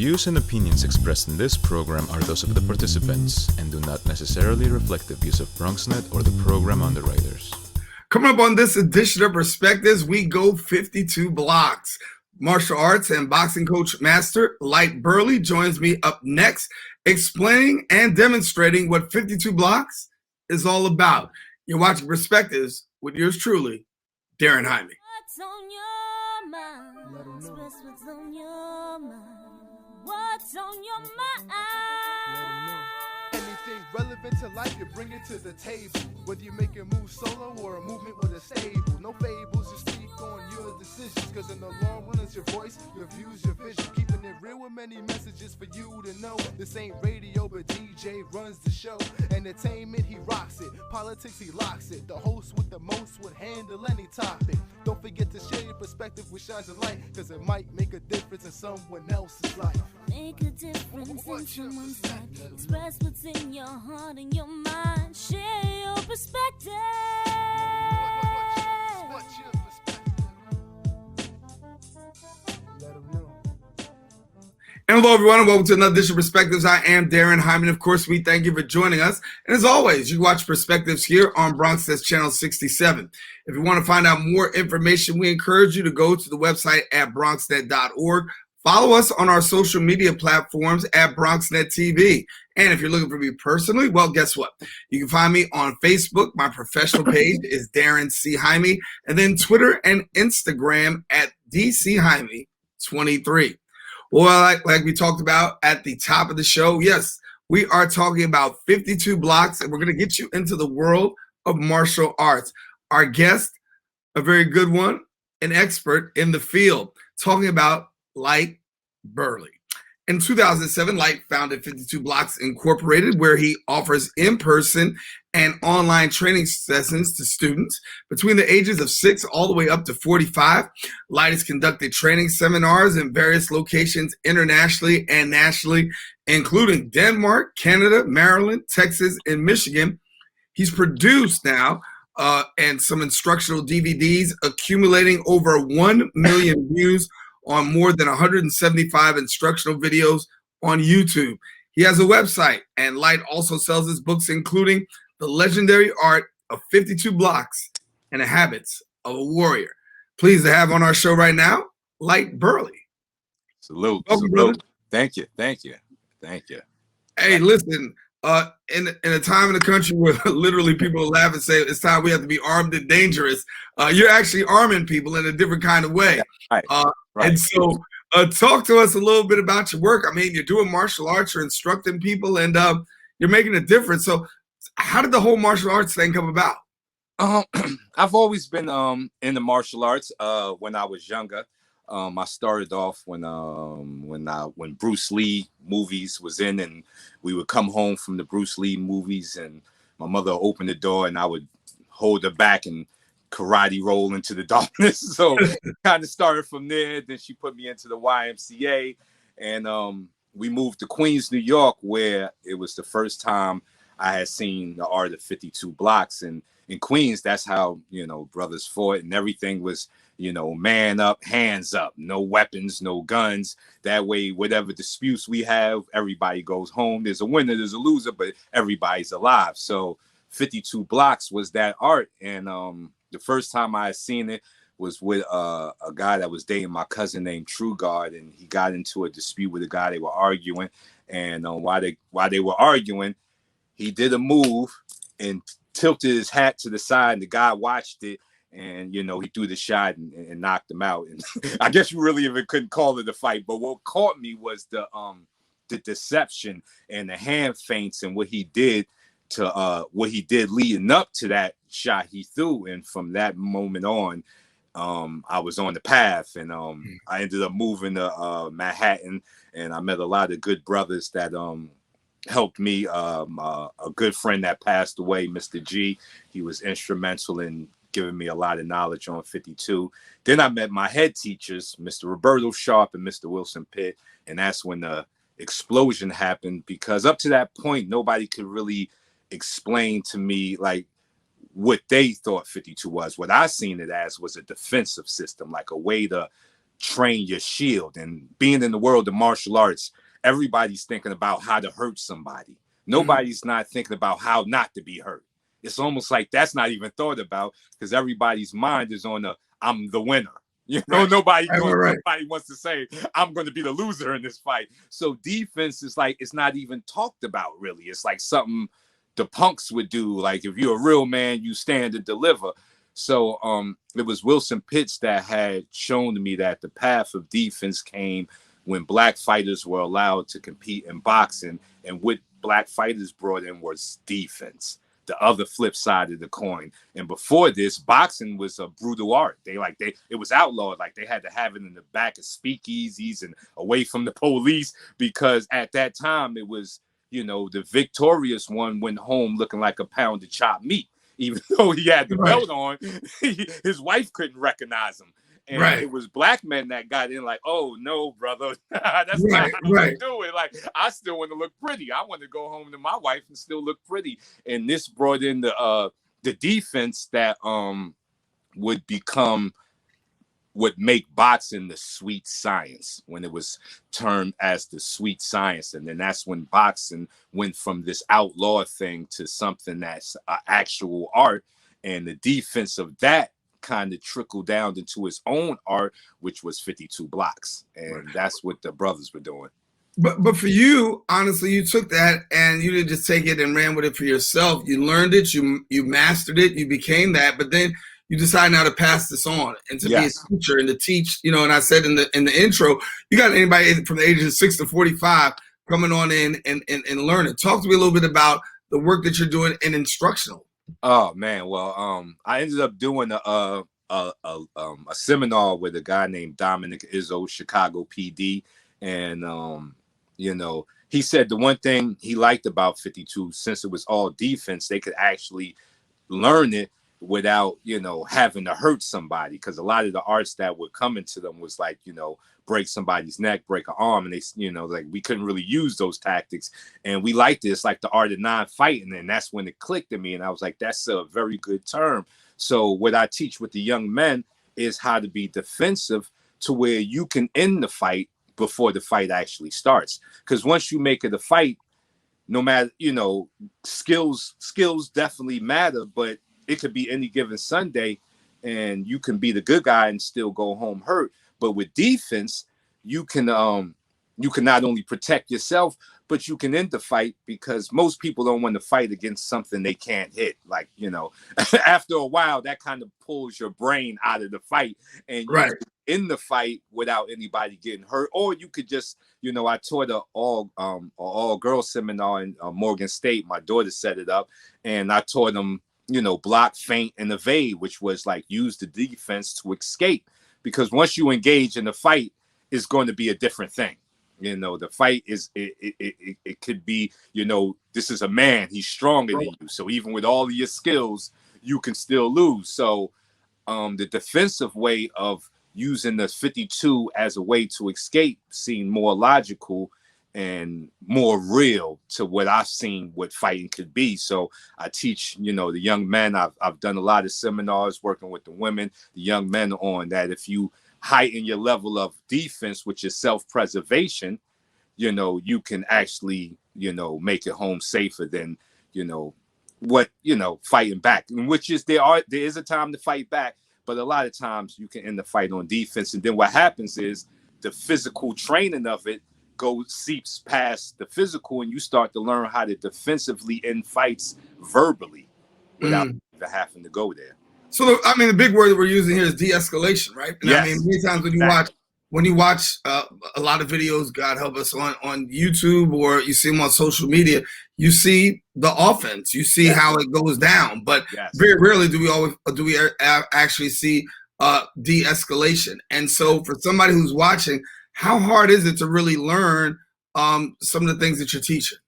views and opinions expressed in this program are those of the participants and do not necessarily reflect the views of BronxNet or the program underwriters. Coming up on this edition of Perspectives, we go 52 blocks. Martial arts and boxing coach master Lyte Burly joins me up next, explaining and demonstrating what 52 blocks is all about. You're watching Perspectives with yours truly, Daren Jaime. What's on your mind? Express what's on your mind. What's on your mind? Anything relevant to life, you bring it to the table. Whether you make a move solo or a movement with a stable. No fables, you speak on your decisions. Cause in the long run, it's your voice, your views, your vision. Keeping it real with many messages for you to know. This ain't radio, but DJ runs the show. Entertainment, he rocks it. Politics, he locks it. The host with the most would handle any topic. Don't forget to share your perspective with shines of light. Cause it might make a difference in someone else's life. Make a difference in someone's life. Express what's in your heart and your mind. Share your perspective. What's your perspective? Let them know. And hello, everyone, and welcome to another edition of Perspectives. I am Daren Jaime, and of course, we thank you for joining us. And as always, you can watch Perspectives here on BronxNet's Channel 67. If you want to find out more information, we encourage you to go to the website at bronxnet.org. Follow us on our social media platforms at BronxNet TV. And if you're looking for me personally, well, guess what? You can find me on Facebook. My professional page is Daren C. Jaime. And then Twitter and Instagram at DCJaime23. Well, like we talked about at the top of the show, yes, we are talking about 52 blocks, and we're going to get you into the world of martial arts. Our guest, a very good one, an expert in the field, talking about Lyte Burly. In 2007, Lyte founded 52 Blocks Incorporated, where he offers in-person and online training sessions to students between the ages of 6 all the way up to 45. Lyte has conducted training seminars in various locations internationally and nationally, including Denmark, Canada, Maryland, Texas, and Michigan. He's produced now and some instructional DVDs, accumulating over 1 million views on more than 175 instructional videos on YouTube. He has a website, and Lyte also sells his books, including The Legendary Art of 52 Blocks and the Habits of a Warrior. Pleased to have on our show right now, Lyte Burly. Salute. Welcome, Salute. brother. Thank you. Hey, listen, in a time in the country where literally people laugh and say it's time we have to be armed and dangerous, you're actually arming people in a different kind of way. Right. Right. And so talk to us a little bit about your work. I mean, you're doing martial arts, you're instructing people, and you're making a difference. So how did the whole martial arts thing come about? I've always been in the martial arts when I was younger. I started off when Bruce Lee movies was in, and we would come home from the Bruce Lee movies, and my mother opened the door, and I would hold her back and karate roll into the darkness. So kind of started from there. Then she put me into the YMCA, and we moved to Queens, New York, where it was the first time I had seen the art of 52 blocks. And in Queens, that's how, brothers fought, and everything was, man up, hands up, no weapons, no guns. That way, whatever disputes we have, everybody goes home. There's a winner, there's a loser, but everybody's alive. So 52 blocks was that art. And the first time I had seen it was with a guy that was dating my cousin named True God, and he got into a dispute with a guy. They were arguing, and while they were arguing, he did a move and tilted his hat to the side, and the guy watched it, and he threw the shot and knocked him out. And I guess you really even couldn't call it a fight, but what caught me was the deception and the hand feints and what he did leading up to that shot he threw. And from that moment on, I was on the path, and I ended up moving to Manhattan, and I met a lot of good brothers that helped me. A good friend that passed away, Mr. G, he was instrumental in giving me a lot of knowledge on 52. Then I met my head teachers, Mr. Roberto Sharp and Mr. Wilson Pitt, and that's when the explosion happened, because up to that point, nobody could really explain to me like what they thought 52 was. What I seen it as was a defensive system, like a way to train your shield. And being in the world of martial arts, everybody's thinking about how to hurt somebody. Nobody's not thinking about how not to be hurt. It's almost like that's not even thought about, because everybody's mind is on I'm the winner. You know, nobody wants to say, I'm going to be the loser in this fight. So defense is like, it's not even talked about, really. It's like something the punks would do. Like, if you're a real man, you stand and deliver. So it was Wilson Pitts that had shown to me that the path of defense came when black fighters were allowed to compete in boxing, and what black fighters brought in was defense, the other flip side of the coin. And before this, boxing was a brutal art. It was outlawed. Like, they had to have it in the back of speakeasies and away from the police, because at that time it was, you know, the victorious one went home looking like a pound of chopped meat. Even though he had the belt on, his wife couldn't recognize him. And it was black men that got in like, oh, no, brother, that's not how we do it. Like, I still want to look pretty. I want to go home to my wife and still look pretty. And this brought in the defense that would make boxing the sweet science, when it was termed as the sweet science. And then that's when boxing went from this outlaw thing to something that's an actual art. And the defense of that kind of trickled down into its own art, which was 52 blocks. And that's what the brothers were doing. But for you, honestly, you took that and you didn't just take it and ran with it for yourself. You learned it, you mastered it, you became that, but then you decide now to pass this on and to be a teacher and to teach, you know. And I said in the intro, you got anybody from the ages of 6 to 45 coming on in and learning. Talk to me a little bit about the work that you're doing in instructional. Oh man, well, I ended up doing a seminar with a guy named Dominic Izzo, Chicago PD, and you know, he said the one thing he liked about 52, since it was all defense, they could actually learn it without, you know, having to hurt somebody, because a lot of the arts that were coming to them was like, you know, break somebody's neck, break an arm, and they, you know, like, we couldn't really use those tactics. And we liked this, like the art of non-fighting, and that's when it clicked to me, and I was like, that's a very good term. So what I teach with the young men is how to be defensive, to where you can end the fight before the fight actually starts. Because once you make it a fight, no matter, you know, skills definitely matter, but it could be any given Sunday and you can be the good guy and still go home hurt. But with defense, you can not only protect yourself, but you can end the fight, because most people don't want to fight against something they can't hit. Like, you know, after a while, that kind of pulls your brain out of the fight, and you can end the fight without anybody getting hurt. Or you could just, you know, I taught an all girls seminar in Morgan State. My daughter set it up, and I taught them, you know, block, feint, and evade, which was like use the defense to escape. Because once you engage in the fight, it's going to be a different thing. You know, the fight is, it could be, you know, this is a man, he's stronger than you. So even with all of your skills, you can still lose. So the defensive way of using the 52 as a way to escape seemed more logical and more real to what I've seen what fighting could be. So I teach, you know, the young men. I've done a lot of seminars working with the women, the young men, on that. If you heighten your level of defense, which is self-preservation, you know, you can actually, you know, make it home safer than, you know, what, you know, fighting back. And which is, there is a time to fight back, but a lot of times you can end the fight on defense. And then what happens is the physical training of it seeps past the physical, and you start to learn how to defensively end fights verbally without even having to go there. So, I mean, the big word that we're using here is de-escalation, right? And I mean, many times when you watch a lot of videos, God help us, on YouTube, or you see them on social media, you see the offense, you see how it goes down, but very rarely do we actually see de-escalation. And so, for somebody who's watching, how hard is it to really learn some of the things that you're teaching?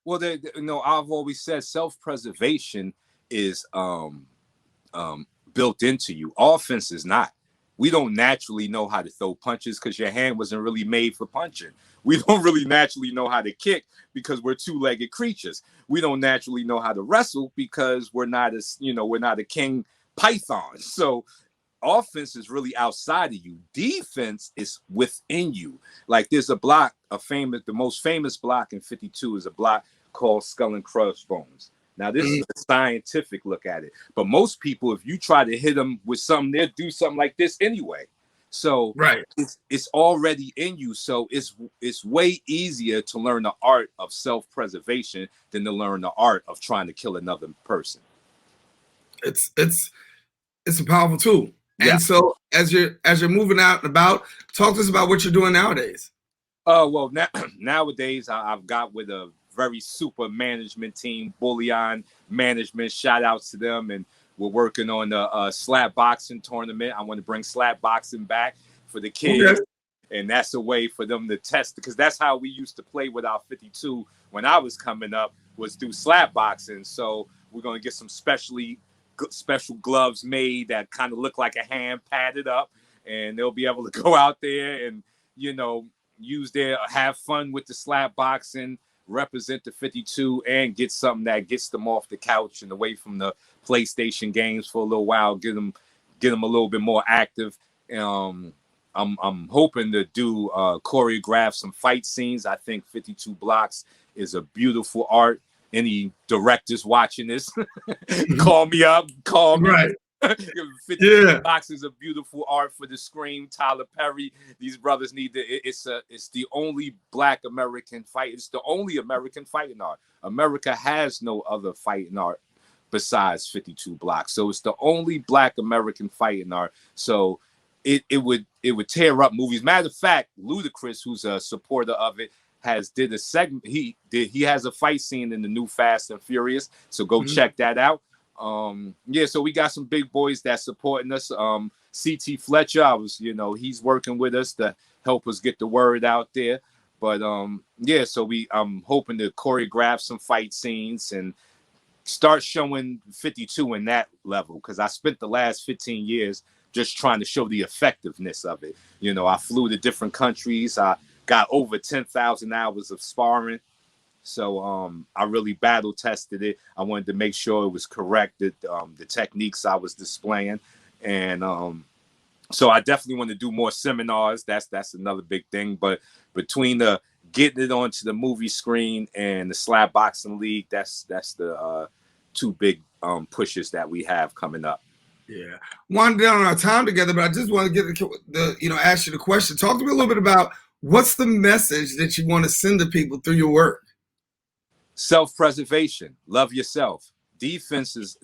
Well, you know, I've always said self-preservation is built into you. Offense is not. We don't naturally know how to throw punches because your hand wasn't really made for punching. We don't really naturally know how to kick because we're two-legged creatures. We don't naturally know how to wrestle because we're not a king python. So offense is really outside of you. Defense is within you. Like there's a block, the most famous block in 52 is a block called Skull and Crossbones. Now this is a scientific look at it, but most people, if you try to hit them with something, they'll do something like this anyway. So right, it's already in you. So it's way easier to learn the art of self-preservation than to learn the art of trying to kill another person. It's a powerful tool. Yeah. And so as you're moving out and about, talk to us about what you're doing nowadays. Well, nowadays I've got with a very super management team, Bullion Management. Shout outs to them, and we're working on the slap boxing tournament. I want to bring slap boxing back for the kids, and that's a way for them to test, because that's how we used to play with our 52 when I was coming up, was through slap boxing. So we're going to get some special gloves made that kind of look like a hand, padded up, and they'll be able to go out there and, you know, have fun with the slap boxing, represent the 52, and get something that gets them off the couch and away from the PlayStation games for a little while, get them a little bit more active. I'm hoping to do choreograph some fight scenes. I think 52 blocks is a beautiful art. Any directors watching this, call me up, call me. Right. 52 blocks is a beautiful art for the screen. Tyler Perry, these brothers need to. It's the only Black American fight. It's the only American fighting art. America has no other fighting art besides 52 blocks. So it's the only Black American fighting art. So it would tear up movies. Matter of fact, Ludacris, who's a supporter of it, did a segment. He has a fight scene in the new Fast and Furious. So go check that out. So we got some big boys that's supporting us. CT Fletcher, he's working with us to help us get the word out there. But so I'm hoping to choreograph some fight scenes and start showing 52 in that level, because I spent the last 15 years just trying to show the effectiveness of it. I flew to different countries. I got over 10,000 hours of sparring. So I really battle tested it. I wanted to make sure it was correct, that the techniques I was displaying. And so I definitely want to do more seminars. That's another big thing. But between the getting it onto the movie screen and the slap boxing league, that's the two big pushes that we have coming up. Yeah, winding down our time together, but I just want to ask you the question. Talk to me a little bit about what's the message that you want to send to people through your work. Self-preservation, love yourself. Defense is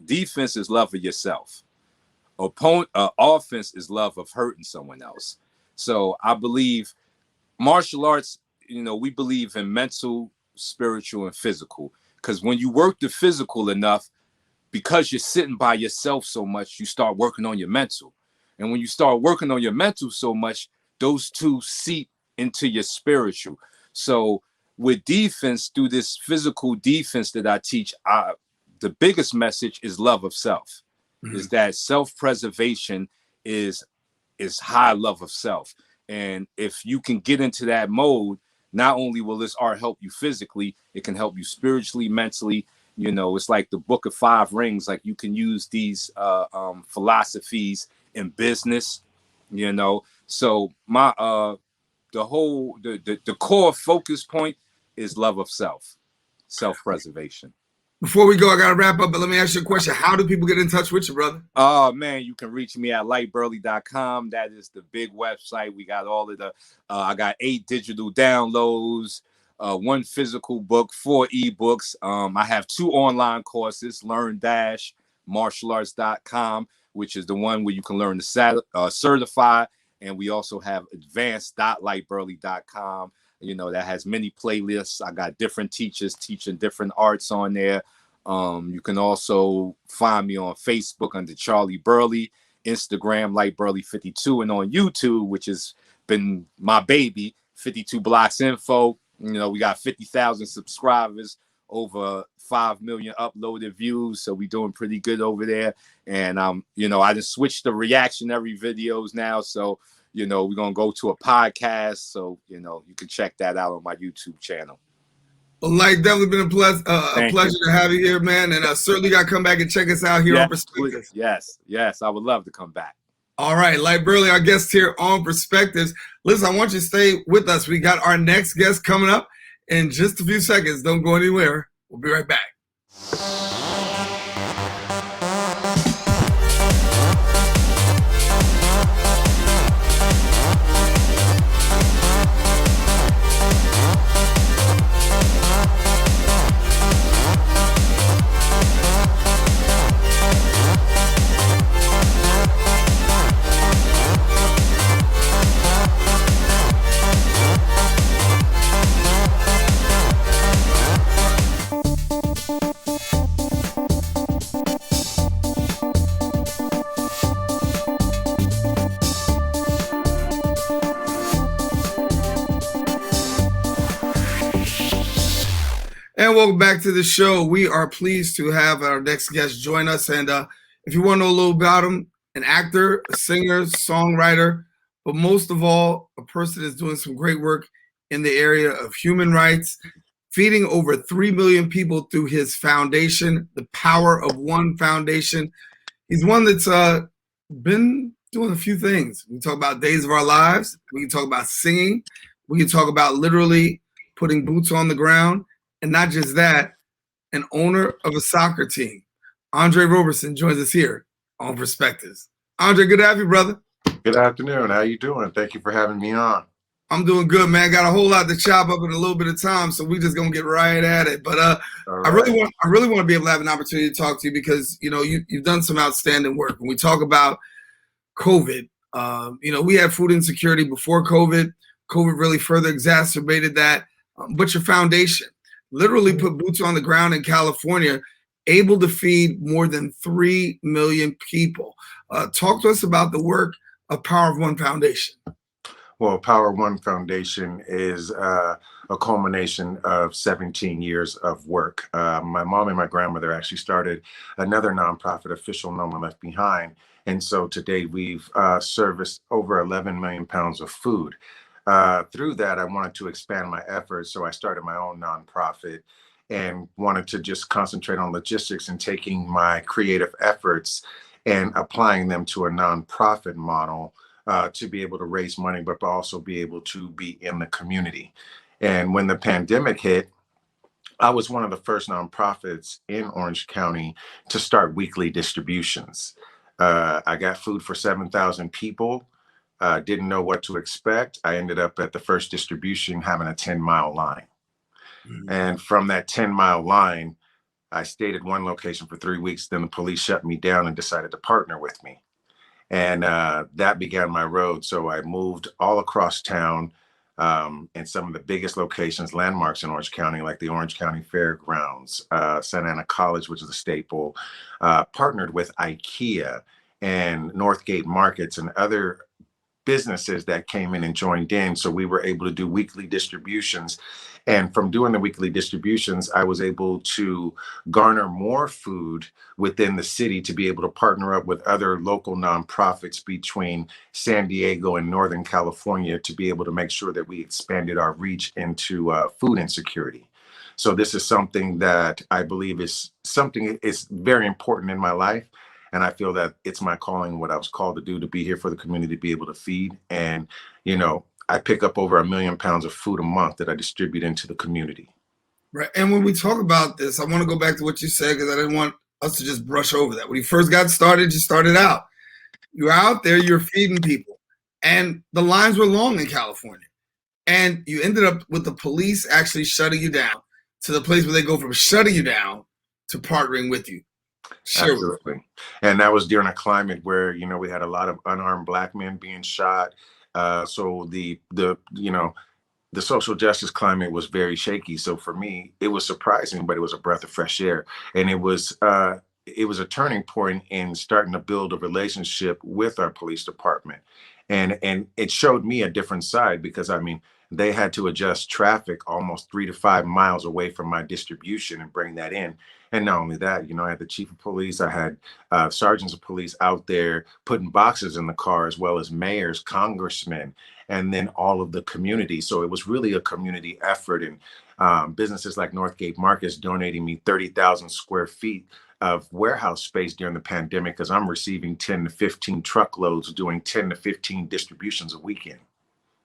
love of yourself. Offense is love of hurting someone else. So I believe martial arts, we believe in mental, spiritual, and physical. Because when you work the physical enough, because you're sitting by yourself so much, you start working on your mental. And when you start working on your mental so much, those two seep into your spiritual. So with defense, through this physical defense that I teach, the biggest message is love of self. Is that self-preservation is high love of self. And if you can get into that mode, not only will this art help you physically, it can help you spiritually, mentally. It's like the Book of Five Rings. Like, you can use these philosophies in business, So the core focus point is love of self, self-preservation. Before we go, I got to wrap up, but let me ask you a question. How do people get in touch with you, brother? Oh, man, you can reach me at lyteburly.com. That is the big website. We got all of I got 8 digital downloads, 1 physical book, 4 ebooks. I have 2 online courses, learn-martialarts.com, which is the one where you can learn to certify. And we also have advanced.lyteburly.com. That has many playlists. I got different teachers teaching different arts on there. You can also find me on Facebook under Charlie Burly, Instagram Lyte Burly 52, and on YouTube, which has been my baby, 52 Blocks Info. We got 50,000 subscribers, over 5 million uploaded views. So we doing pretty good over there. And I just switched the reactionary videos now. So we're going to go to a podcast. So, you can check that out on my YouTube channel. Well, Lyte, definitely been a pleasure to have you here, man. And certainly got to come back and check us out here on Perspectives. Yes. I would love to come back. All right, Lyte Burly, our guest here on Perspectives. Listen, I want you to stay with us. We got our next guest coming up in just a few seconds. Don't go anywhere. We'll be right back. And welcome back to the show. We are pleased to have our next guest join us. And if you want to know a little about him, an actor, a singer, songwriter, but most of all, a person that's doing some great work in the area of human rights, feeding over 3 million people through his foundation, the Power of One Foundation. He's one that's been doing a few things. We can talk about Days of Our Lives. We can talk about singing. We can talk about literally putting boots on the ground. And not just that, an owner of a soccer team. Andre Roberson joins us here on Perspectives. Andre, good to have you, brother. Good afternoon. How you doing? Thank you for having me on. I'm doing good, man. Got a whole lot to chop up in a little bit of time, so we just gonna get right at it. But Right. I really want to be able to have an opportunity to talk to you because you've done some outstanding work. When we talk about COVID, we had food insecurity before COVID. COVID really further exacerbated that. But your foundation literally put boots on the ground in California, able to feed more than 3 million people. Talk to us about the work of Power of One Foundation. Well, Power One Foundation is a culmination of 17 years of work. My mom and my grandmother actually started another nonprofit, Official No One Left Behind. And so today we've serviced over 11 million pounds of food. Through that, I wanted to expand my efforts. So I started my own nonprofit and wanted to just concentrate on logistics and taking my creative efforts and applying them to a nonprofit model to be able to raise money, but also be able to be in the community. And when the pandemic hit, I was one of the first nonprofits in Orange County to start weekly distributions. I got food for 7,000 people. Didn't know what to expect. I ended up at the first distribution having a 10-mile line. Mm-hmm. And from that 10-mile line, I stayed at one location for 3 weeks. Then the police shut me down and decided to partner with me. And that began my road. So I moved all across town in some of the biggest locations, landmarks in Orange County, like the Orange County Fairgrounds, Santa Ana College, which is a staple, partnered with IKEA and Northgate Markets and other businesses that came in and joined in. So we were able to do weekly distributions. And from doing the weekly distributions, I was able to garner more food within the city to be able to partner up with other local nonprofits between San Diego and Northern California to be able to make sure that we expanded our reach into food insecurity. So this is something that I believe is very important in my life. And I feel that it's my calling, what I was called to do, to be here for the community, to be able to feed. And, I pick up over 1 million pounds of food a month that I distribute into the community. Right. And when we talk about this, I want to go back to what you said, because I didn't want us to just brush over that. When you first got started, you started out. You're out there, you're feeding people. And the lines were long in California. And you ended up with the police actually shutting you down to the place where they go from shutting you down to partnering with you. Sure. Absolutely. And that was during a climate where, we had a lot of unarmed Black men being shot. So the social justice climate was very shaky. So for me, it was surprising, but it was a breath of fresh air. And it was a turning point in starting to build a relationship with our police department. And it showed me a different side because, they had to adjust traffic almost 3 to 5 miles away from my distribution and bring that in. And not only that, I had the chief of police, I had sergeants of police out there putting boxes in the car, as well as mayors, congressmen, and then all of the community. So it was really a community effort, and businesses like Northgate Markets donating me 30,000 square feet of warehouse space during the pandemic because I'm receiving 10 to 15 truckloads, doing 10 to 15 distributions a weekend.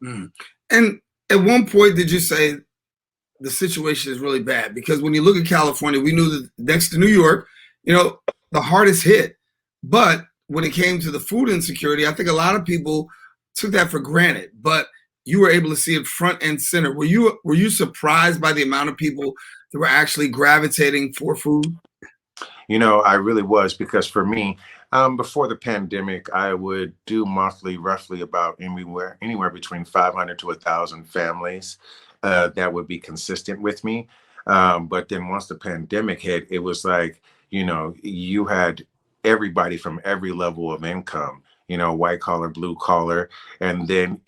Mm. And at one point, did you say the situation is really bad? Because when you look at California, we knew that next to New York, the hardest hit. But when it came to the food insecurity, I think a lot of people took that for granted. But you were able to see it front and center. Were you surprised by the amount of people that were actually gravitating for food? I really was, because for me, before the pandemic, I would do monthly, roughly about anywhere between 500 to 1,000 families that would be consistent with me. But then once the pandemic hit, it was like, you had everybody from every level of income, white collar, blue collar, and then,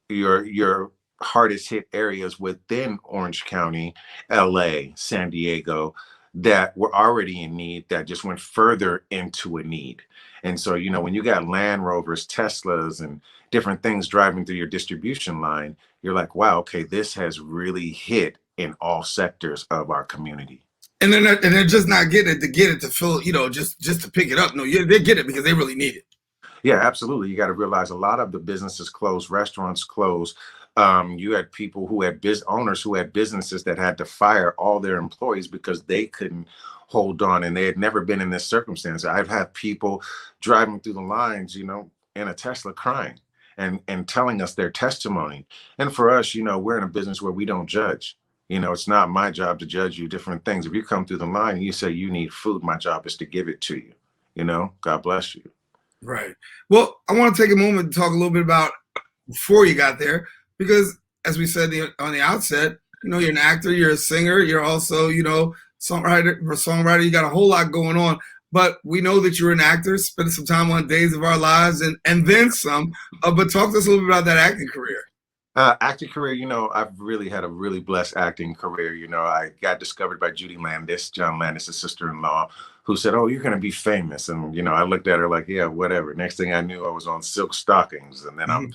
your hardest hit areas within Orange County, LA, San Diego, that were already in need, that just went further into a need. And so, when you got Land Rovers, Teslas, and different things driving through your distribution line, you're like, wow, okay, this has really hit in all sectors of our community. And they're just not getting it to get it to fill, just to pick it up. No, they get it because they really need it. Yeah, absolutely. You got to realize a lot of the businesses closed, restaurants closed. You had people who had owners who had businesses that had to fire all their employees because they couldn't hold on, and they had never been in this circumstance. I've had people driving through the lines, in a Tesla crying and telling us their testimony. And for us, we're in a business where we don't judge. It's not my job to judge you different things. If you come through the line and you say you need food, my job is to give it to you. God bless you. Right. Well, I want to take a moment to talk a little bit about before you got there, because as we said on the outset, you're an actor, you're a singer, you're also, songwriter, you got a whole lot going on. But we know that you're an actor, spending some time on Days of Our Lives and then some. But talk to us a little bit about that acting career. Acting career, I've really had a really blessed acting career. I got discovered by Judy Landis, John Landis' sister-in-law, who said, "Oh, you're going to be famous." And, I looked at her like, yeah, whatever. Next thing I knew, I was on Silk Stockings. And then I'm,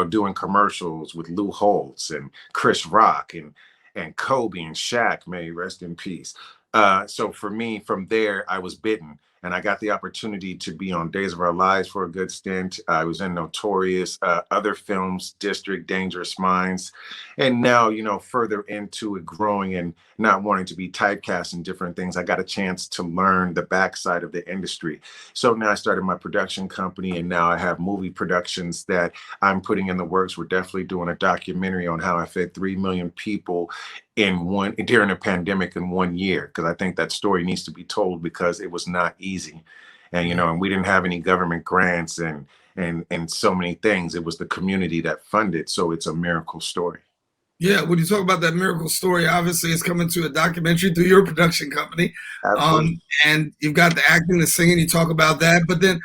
doing commercials with Lou Holtz and Chris Rock and Kobe and Shaq, may he rest in peace. So for me, from there, I was bitten. And I got the opportunity to be on Days of Our Lives for a good stint. I was in Notorious, other films, District, Dangerous Minds. And now, further into it, growing and not wanting to be typecast in different things, I got a chance to learn the backside of the industry. So now I started my production company, and now I have movie productions that I'm putting in the works. We're definitely doing a documentary on how I fed 3 million people during a pandemic in 1 year, because I think that story needs to be told, because it was not easy. And and we didn't have any government grants and so many things. It was the community that funded. So it's a miracle story. Yeah, when you talk about that miracle story, obviously it's coming to a documentary through your production company. And you've got the acting, the singing, you talk about that. But then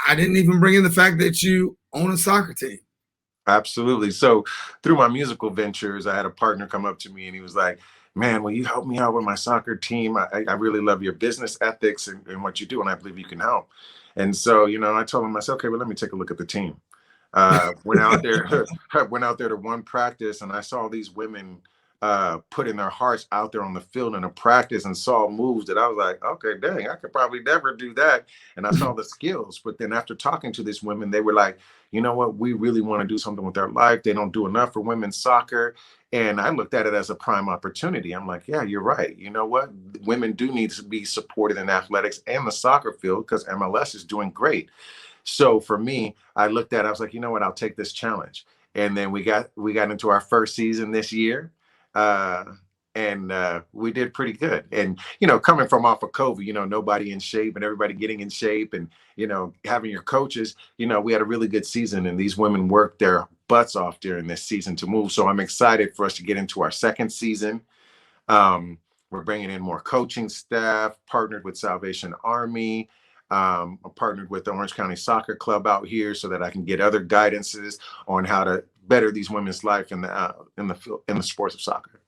I didn't even bring in the fact that you own a soccer team. Absolutely. So through my musical ventures, I had a partner come up to me and he was like, "Man, will you help me out with my soccer team? I really love your business ethics and what you do, and I believe you can help." And so, I told him, I said, "Okay, well, let me take a look at the team." Went out there to one practice, and I saw these women putting their hearts out there on the field in a practice, and saw moves that I was like, okay, dang, I could probably never do that. And I saw the skills. But then after talking to these women, they were like, "You know what? We really want to do something with their life. They don't do enough for women's soccer." And I looked at it as a prime opportunity. I'm like, yeah, you're right. You know what? Women do need to be supported in athletics and the soccer field, because MLS is doing great. So for me, I looked at it, I was like, you know what? I'll take this challenge. And then we got into our first season this year. And we did pretty good. And, coming from off of COVID, nobody in shape and everybody getting in shape, and, having your coaches, we had a really good season, and these women worked their butts off during this season to move. So I'm excited for us to get into our second season. We're bringing in more coaching staff, partnered with Salvation Army. I'm partnered with the Orange County Soccer Club out here, so that I can get other guidances on how to better these women's life in the sports of soccer.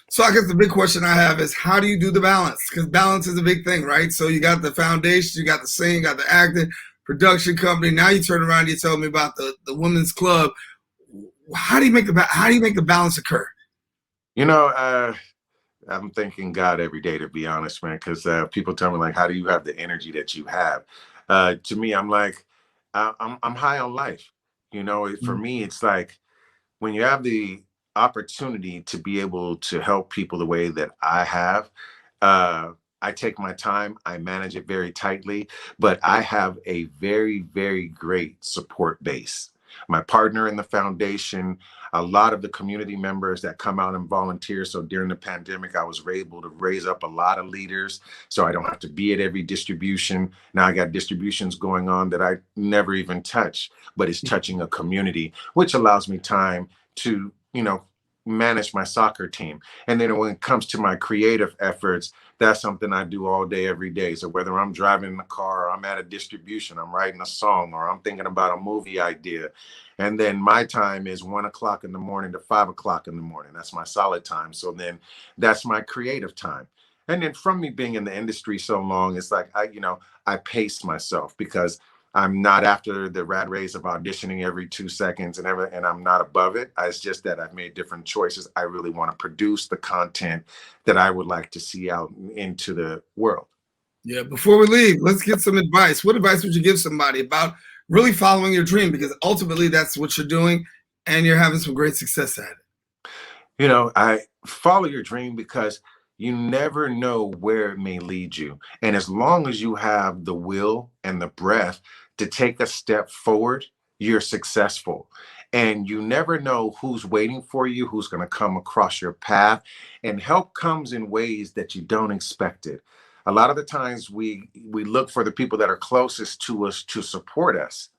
So I guess the big question I have is, how do you do the balance? Because balance is a big thing, right? So you got the foundation, you got the singing, you got the acting, production company. Now you turn around, you tell me about the women's club. How do you make the balance occur? I'm thanking God every day, to be honest, man, because people tell me, like, how do you have the energy that you have? To me, I'm like, I'm high on life. You know, for me, it's like when you have the opportunity to be able to help people the way that I have, I take my time, I manage it very tightly, but I have a very, very great support base. My partner in the foundation, a lot of the community members that come out and volunteer. So during the pandemic, I was able to raise up a lot of leaders so I don't have to be at every distribution. Now I got distributions going on that I never even touch, but it's touching a community, which allows me time to, manage my soccer team. And then when it comes to my creative efforts, that's something I do all day, every day. So whether I'm driving in the car, or I'm at a distribution, I'm writing a song, or I'm thinking about a movie idea. And then my time is 1 o'clock in the morning to 5 o'clock in the morning. That's my solid time. So then that's my creative time. And then from me being in the industry so long, it's like, I pace myself because I'm not after the rat race of auditioning every 2 seconds and I'm not above it. It's just that I've made different choices. I really want to produce the content that I would like to see out into the world. Yeah, before we leave, let's get some advice. What advice would you give somebody about really following your dream? Because ultimately that's what you're doing and you're having some great success at it. I follow your dream because you never know where it may lead you. And as long as you have the will and the breath to take a step forward, you're successful. And you never know who's waiting for you, who's going to come across your path. And help comes in ways that you don't expect it. A lot of the times we look for the people that are closest to us to support us.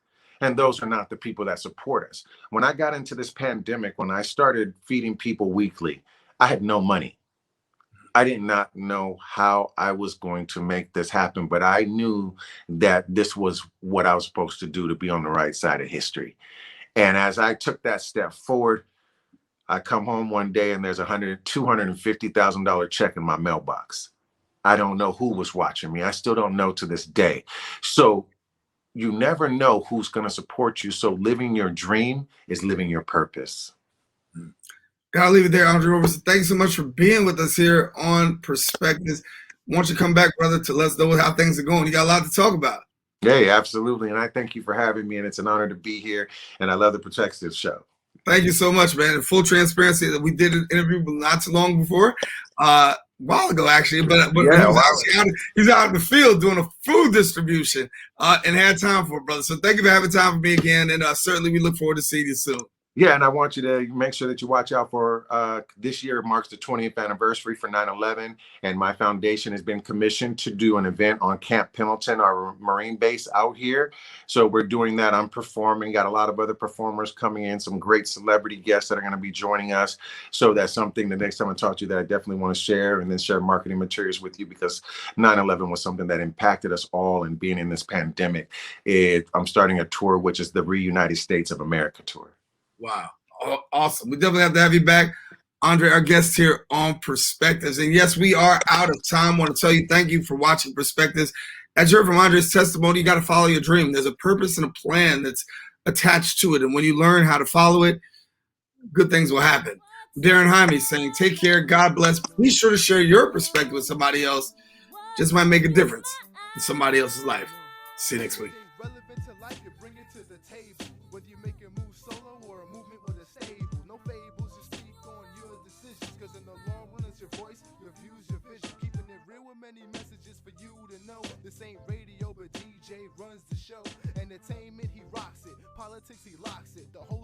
And those are not the people that support us. When I got into this pandemic, when I started feeding people weekly, I had no money. I did not know how I was going to make this happen, but I knew that this was what I was supposed to do to be on the right side of history. And as I took that step forward, I come home one day and there's $250,000 check in my mailbox. I don't know who was watching me. I still don't know to this day. So you never know who's going to support you. So living your dream is living your purpose. Gotta leave it there, Andre Roberson. Thanks so much for being with us here on Perspectives. Why don't you come back, brother, to let us know how things are going. You got a lot to talk about. Yeah, absolutely. And I thank you for having me. And it's an honor to be here. And I love the Perspectives show. Thank you so much, man. In full transparency, that we did an interview not too long before, a while ago, actually. But yeah, he's out in the field doing a food distribution and had time for it, brother. So thank you for having time for me again. And certainly we look forward to seeing you soon. Yeah, and I want you to make sure that you watch out for this year marks the 20th anniversary for 9/11, and my foundation has been commissioned to do an event on Camp Pendleton, our Marine base out here. So we're doing that. I'm performing, got a lot of other performers coming in, some great celebrity guests that are going to be joining us. So that's something the next time I talk to you that I definitely want to share, and then share marketing materials with you, because 9/11 was something that impacted us all, and being in this pandemic, I'm starting a tour, which is the Reunited States of America tour. Wow. Awesome. We definitely have to have you back, Andre, our guest here on Perspectives. And yes, we are out of time. I want to tell you, thank you for watching Perspectives. As you heard from Andre's testimony, you got to follow your dream. There's a purpose and a plan that's attached to it. And when you learn how to follow it, good things will happen. Daren Jaime saying, take care. God bless. Be sure to share your perspective with somebody else. Just might make a difference in somebody else's life. See you next week. Many messages for you to know. This ain't radio, but DJ runs the show. Entertainment, he rocks it. Politics, he locks it. The whole